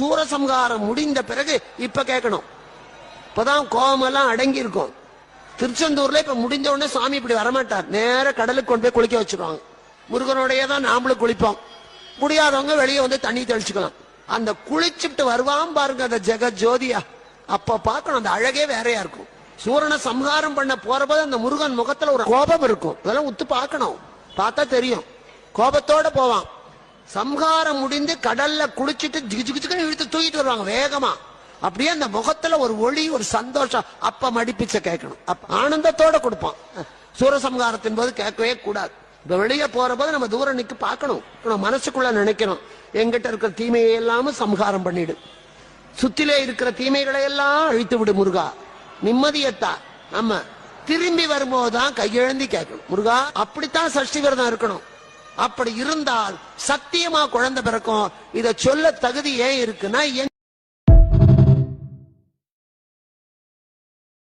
சூரசம்ஹாரம் முடிந்த பிறகு இப்ப கேட்கணும். இப்பதான் கோபமெல்லாம் அடங்கி இருக்கும். திருச்செந்தூர்ல இப்ப முடிஞ்ச உடனே சாமி இப்படி வரமாட்டார், நேர கடலுக்கு கொண்டு போய் குளிக்க வச்சிருவாங்க. முருகனோடைய தான் நாமளும் குளிப்போம். முடியாதவங்க வெளியே வந்து தண்ணி தெளிச்சுக்கலாம். அந்த குளிச்சுட்டு வருவான் பாருங்க அந்த ஜெக ஜோதியா, அப்ப பார்க்கணும், அந்த அழகே வேறையா இருக்கும். சூரனை சம்ஹாரம் பண்ண போறபோது அந்த முருகன் முகத்துல ஒரு கோபம் இருக்கும். இதெல்லாம் உத்து பார்க்கணும், பார்த்தா தெரியும். கோபத்தோட போவான். சம்ஹாரம் முடிந்து கடல்ல குளிச்சுட்டு ஜிகுஜிகுன்னு இழுத்து தூக்கிட்டு வருவாங்க வேகமா. அப்படியே அந்த முகத்துல ஒரு ஒளி, ஒரு சந்தோஷம். அப்ப மடிப்பிச்ச கேட்கணும், ஆனந்தத்தோட கொடுப்பான். சூரசம்ஹாரத்தின் போது கேட்கவே கூடாது. இப்ப வெளியே போற போது நம்ம தூரம் நிக்க பார்க்கணும். மனசுக்குள்ள நினைக்கணும், எங்கிட்ட இருக்கிற தீமையை எல்லாம் சம்ஹாரம் பண்ணிடு, சுத்திலே இருக்கிற தீமைகளை எல்லாம் அழித்து விடு முருகா, நிம்மதியத்தா. நம்ம திரும்பி வரும்போதுதான் கையெழுந்தி கேட்கணும், முருகா. அப்படித்தான் சஷ்டி விரதம் இருக்கணும். அப்படி இருந்தால் சத்தியமா குழந்தை பிறக்கும். இத சொல்ல தகுதி ஏன் இருக்குன்னா